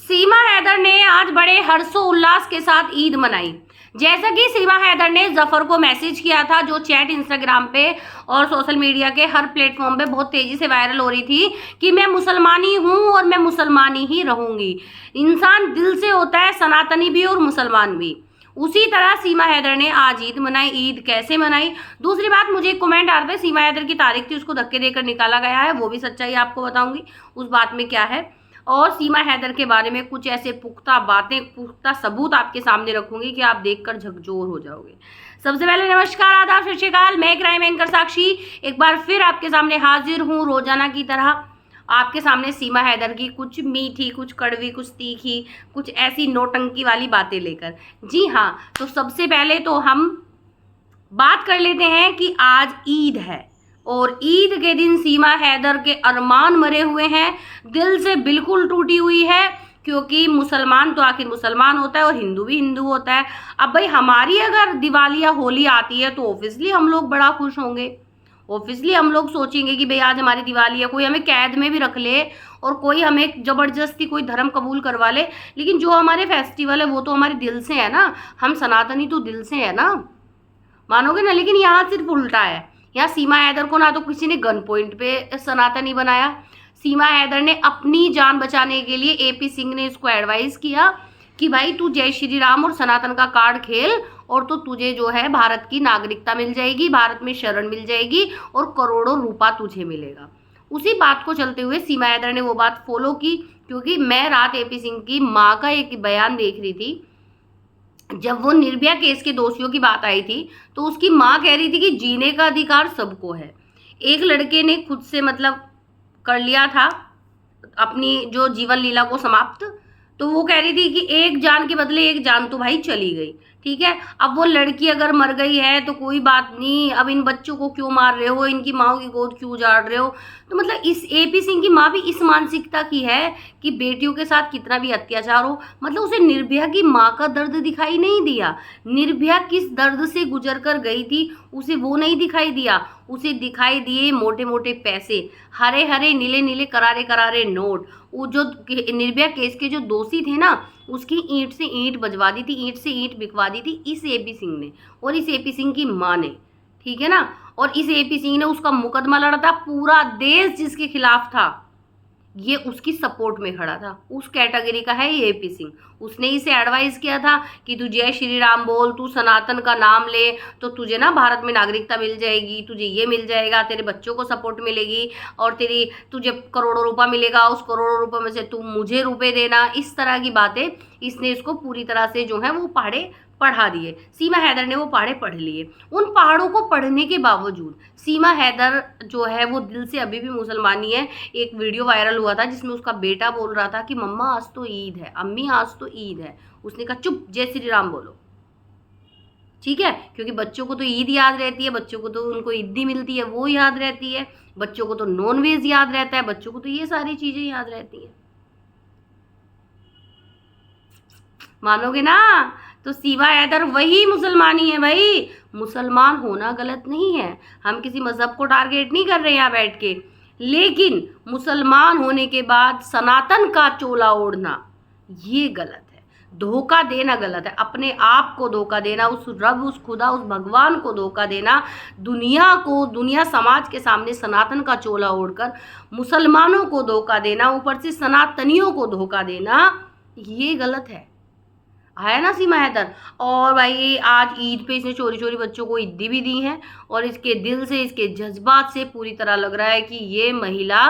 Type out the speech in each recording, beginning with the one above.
सीमा हैदर ने आज बड़े हर्षोल्लास के साथ ईद मनाई। जैसा कि सीमा हैदर ने जफर को मैसेज किया था, जो चैट इंस्टाग्राम पे और सोशल मीडिया के हर प्लेटफॉर्म पे बहुत तेजी से वायरल हो रही थी कि मैं मुसलमानी हूं और मैं मुसलमानी ही रहूंगी। इंसान दिल से होता है, सनातनी भी और मुसलमान भी। उसी तरह सीमा हैदर ने आज ईद मनाई। ईद कैसे मनाई? दूसरी बात, मुझे एक कमेंट आ रहा था, सीमा हैदर की तारीख थी, उसको धक्के देकर निकाला गया है, वो भी सच्चाई आपको बताऊंगी उस बात में क्या है। और सीमा हैदर के बारे में कुछ ऐसे पुख्ता बातें, पुख्ता सबूत आपके सामने रखूंगी कि आप देखकर झकझोर हो जाओगे। सबसे पहले नमस्कार, आदाब, सत श्री अकाल। मैं क्राइम एंकर साक्षी एक बार फिर आपके सामने हाजिर हूँ, रोजाना की तरह आपके सामने सीमा हैदर की कुछ मीठी, कुछ कड़वी, कुछ तीखी, कुछ ऐसी नोटंकी वाली बातें लेकर। जी हाँ, तो सबसे पहले तो हम बात कर लेते हैं कि आज ईद है और ईद के दिन सीमा हैदर के अरमान मरे हुए हैं, दिल से बिल्कुल टूटी हुई है, क्योंकि मुसलमान तो आखिर मुसलमान होता है और हिंदू भी हिंदू होता है। अब भाई हमारी अगर दिवाली या होली आती है तो ऑब्वियसली हम लोग बड़ा खुश होंगे, ऑब्वियसली हम लोग सोचेंगे कि भाई आज हमारी दिवाली है, कोई हमें कैद में भी रख ले और कोई हमें जबरदस्ती कोई धर्म कबूल करवा ले, लेकिन जो हमारे फेस्टिवल है वो तो हमारे दिल से है ना, हम सनातनी तो दिल से है ना, मानोगे ना। लेकिन यहाँ सिर्फ उल्टा है, यहाँ सीमा हैदर को ना तो किसी ने गन पॉइंट पे सनातनी बनाया, सीमा हैदर ने अपनी जान बचाने के लिए एपी सिंह ने इसको एडवाइस किया कि भाई तू जय श्री राम और सनातन का कार्ड खेल और तो तुझे जो है भारत की नागरिकता मिल जाएगी, भारत में शरण मिल जाएगी और करोड़ों रुपया तुझे मिलेगा। उसी बात को चलते हुए सीमा हैदर ने वो बात फॉलो की, क्योंकि मैं रात एपी सिंह की माँ का एक बयान देख रही थी। जब वो निर्भया केस के दोषियों की बात आई थी तो उसकी माँ कह रही थी कि जीने का अधिकार सबको है। एक लड़के ने खुद से मतलब कर लिया था अपनी जो जीवन लीला को समाप्त, तो वो कह रही थी कि एक जान के बदले एक जान तो भाई चली गई, ठीक है। अब वो लड़की अगर मर गई है तो कोई बात नहीं, अब इन बच्चों को क्यों मार रहे हो, इनकी माओ की गोद क्यों उजाड़ रहे हो? तो मतलब इस एपी सिंह की माँ भी इस मानसिकता की है कि बेटियों के साथ कितना भी अत्याचार हो, मतलब उसे निर्भया की माँ का दर्द दिखाई नहीं दिया। निर्भया किस दर्द से गुजर कर गई थी उसे वो नहीं दिखाई दिया, उसे दिखाई दिए मोटे मोटे पैसे, हरे हरे नीले नीले करारे करारे नोट। वो जो निर्भया केस के जो दोषी थे ना, उसकी ईंट से ईंट बजवा दी थी, ईंट से ईंट बिकवा दी थी इस एपी सिंह ने और इस एपी सिंह की माँ ने, ठीक है ना। और इस एपी सिंह ने उसका मुकदमा लड़ा था, पूरा देश जिसके खिलाफ था ये उसकी सपोर्ट में खड़ा था, उस कैटेगरी का है ये एपी सिंह। उसने इसे एडवाइस किया था कि तू जय श्री राम बोल, तू सनातन का नाम ले तो तुझे ना भारत में नागरिकता मिल जाएगी, तुझे ये मिल जाएगा, तेरे बच्चों को सपोर्ट मिलेगी और तुझे करोड़ों रुपया मिलेगा, उस करोड़ों रुपये में से तू मुझे रुपए देना। इस तरह की बातें इसने इसको पूरी तरह से जो है वो पहाड़े पढ़ा दिए। सीमा हैदर ने वो पहाड़े पढ़ लिए। उन पहाड़ों को पढ़ने के बावजूद सीमा हैदर जो है वो दिल से अभी भी मुसलमानी है। एक वीडियो वायरल हुआ था जिसमें उसका बेटा बोल रहा था कि मम्मा आज तो ईद है, अम्मी आज तो ईद है। उसने कहा चुप, जय श्री राम बोलो, ठीक है, क्योंकि बच्चों को तो ईद याद रहती है, बच्चों को तो उनको ईदी मिलती है वो याद रहती है, बच्चों को तो नॉन वेज याद रहता है, बच्चों को तो ये सारी चीजें याद रहती हैं, मानोगे ना। तो सीमा हैदर वही मुसलमानी है भाई, मुसलमान होना गलत नहीं है, हम किसी मजहब को टारगेट नहीं कर रहे यहाँ बैठ के, लेकिन मुसलमान होने के बाद सनातन का चोला ओढ़ना ये गलत है, धोखा देना गलत है, अपने आप को धोखा देना, उस रब, उस खुदा, उस भगवान को धोखा देना, दुनिया को, दुनिया समाज के सामने सनातन का चोला ओढ़कर मुसलमानों को धोखा देना, ऊपर से सनातनियों को धोखा देना, ये गलत है। आया ना सीमा हैदर। और भाई आज ईद पे इसने चोरी चोरी बच्चों को ईदी भी दी है और इसके दिल से, इसके जज्बात से पूरी तरह लग रहा है कि ये महिला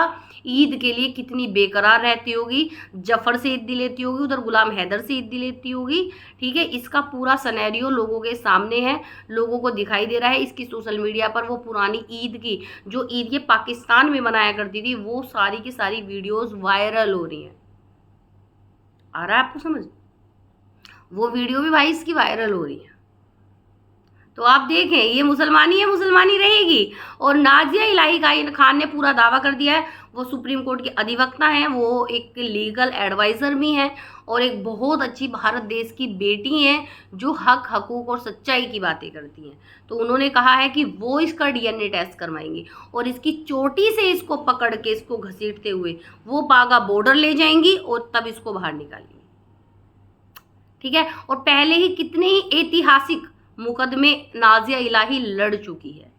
ईद के लिए कितनी बेकरार रहती होगी, जफर से ईदी लेती होगी, उधर गुलाम हैदर से ईदी लेती होगी, ठीक है। इसका पूरा सिनेरियो लोगों के सामने है, लोगों को दिखाई दे रहा है। इसकी सोशल मीडिया पर वो पुरानी ईद की, जो ईद ये पाकिस्तान में मनाया करती थी, वो सारी की सारी वीडियोज वायरल हो रही हैं। आ रहा है आपको समझ? वो वीडियो भी भाई इसकी वायरल हो रही है। तो आप देखें, ये मुसलमानी है, मुसलमानी रहेगी। और नाजिया इलाही खान ने पूरा दावा कर दिया है, वो सुप्रीम कोर्ट की अधिवक्ता हैं, वो एक लीगल एडवाइज़र भी हैं और एक बहुत अच्छी भारत देश की बेटी हैं जो हक, हकूक़ और सच्चाई की बातें करती हैं। तो उन्होंने कहा है कि वो इसका डीएनए टेस्ट करवाएंगी और इसकी चोटी से इसको पकड़ के, इसको घसीटते हुए वो बागा बॉर्डर ले जाएंगी और तब इसको बाहर निकालेंगी। ठीक है। और पहले ही कितने ही ऐतिहासिक मुकदमे नाजिया इलाही लड़ चुकी है।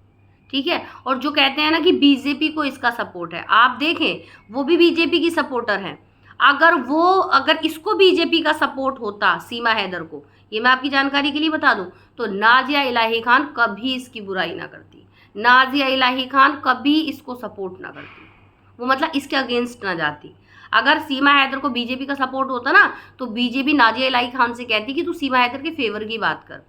ठीक है। और जो कहते हैं ना कि बीजेपी को इसका सपोर्ट है, आप देखें वो भी बीजेपी की सपोर्टर हैं। अगर इसको बीजेपी का सपोर्ट होता, सीमा हैदर को, ये मैं आपकी जानकारी के लिए बता दूं, तो नाजिया इलाही खान कभी इसकी बुराई ना करती, नाजिया इलाही खान कभी इसको सपोर्ट ना करती, वो मतलब इसके अगेंस्ट ना जाती। अगर सीमा हैदर को बीजेपी का सपोर्ट होता ना, तो बीजेपी नाजिया इलाही खान से कहती कि तू सीमा हैदर के फेवर की बात कर,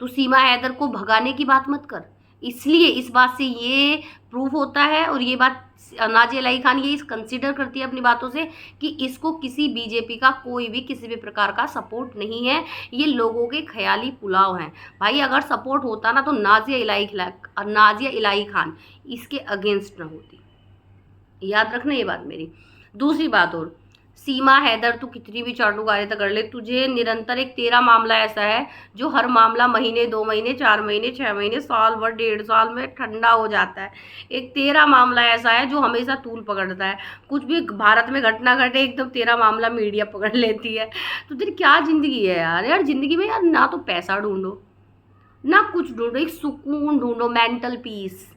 तू सीमा हैदर को भगाने की बात मत कर। इसलिए इस बात से ये प्रूव होता है और ये बात नाजिया इलाही खान ये कंसिडर करती है अपनी बातों से कि इसको किसी बीजेपी का कोई भी किसी भी प्रकार का सपोर्ट नहीं है, ये लोगों के ख्याली पुलाव हैं। भाई अगर सपोर्ट होता ना तो नाजिया इलाही खान इसके अगेंस्ट ना होती, याद रखना ये बात मेरी। दूसरी बात और, सीमा हैदर तू कितनी भी चाटुकारिता कर ले, तुझे निरंतर एक तेरा मामला ऐसा है जो हर मामला महीने, 2 महीने, 4 महीने, 6 महीने, साल भर, 1.5 साल में ठंडा हो जाता है। एक तेरा मामला ऐसा है जो हमेशा तूल पकड़ता है। कुछ भी भारत में घटना घटे एकदम तेरा मामला मीडिया पकड़ लेती है। तो तेरी क्या ज़िंदगी है यार। यार ज़िंदगी में यार ना तो पैसा ढूंढो ना कुछ ढूंढो, एक सुकून ढूंढो, मेंटल पीस।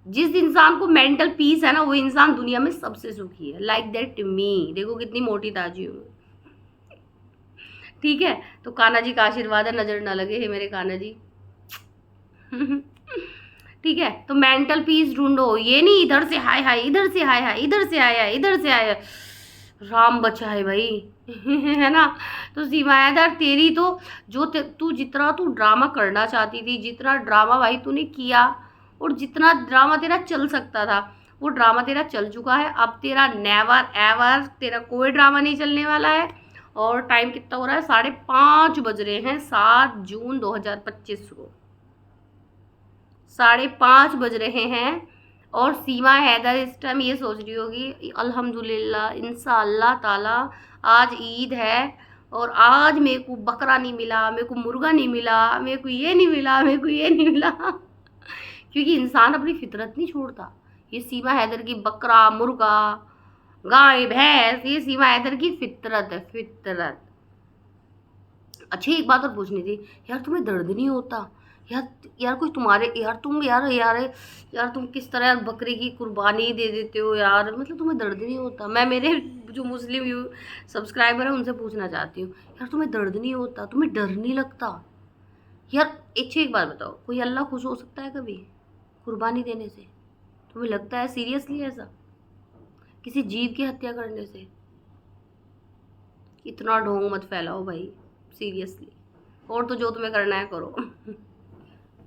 जिस इंसान को मेंटल पीस है ना, वो इंसान दुनिया में सबसे सुखी है। लाइक दैट मी, देखो कितनी मोटी ताजी हूँ। ठीक है। तो कान्हा जी का आशीर्वाद है, नजर ना लगे है मेरे कान्हा जी। ठीक है। तो मेंटल पीस ढूंढो, ये नहीं इधर से हाय हाय, इधर से हाय हाय, इधर से आया, इधर से आया, राम बचाए भाई। है ना। तो सीमा हैदर तेरी तो जो तू जितना तू ड्रामा करना चाहती थी, जितना ड्रामा भाई तूने किया और जितना ड्रामा तेरा चल सकता था, वो ड्रामा तेरा चल चुका है। अब तेरा नेवर एवर तेरा कोई ड्रामा नहीं चलने वाला है। और टाइम कितना हो रहा है, 5:30 बज रहे हैं, 7 जून 2025 को 5:30 बज रहे हैं। और सीमा हैदर इस टाइम ये सोच रही होगी अल्हम्दुलिल्लाह इंशाअल्लाह ताला आज ईद है और आज मेरे को बकरा नहीं मिला, मेरे को मुर्गा नहीं मिला, मेरे को ये नहीं मिला, मेरे को ये नहीं मिला। क्योंकि इंसान अपनी फितरत नहीं छोड़ता। ये सीमा हैदर की बकरा, मुर्गा, गाय, भैंस, ये सीमा हैदर की फितरत है, फितरत। अच्छा एक बात और पूछनी थी यार, तुम्हें दर्द नहीं होता यार कोई तुम्हारे यार तुम किस तरह यार बकरे की कुर्बानी दे देते हो यार, मतलब तुम्हें दर्द नहीं होता? मैं मेरे जो मुस्लिम सब्सक्राइबर है उनसे पूछना चाहती हूँ यार, तुम्हें दर्द नहीं होता? तुम्हें डर नहीं लगता यार? एक बात बताओ, कोई अल्लाह खुश हो सकता है कभी कुर्बानी देने से? तुम्हें लगता है सीरियसली ऐसा, किसी जीव की हत्या करने से? इतना ढोंग मत फैलाओ भाई, सीरियसली। और तो जो तुम्हें करना है करो।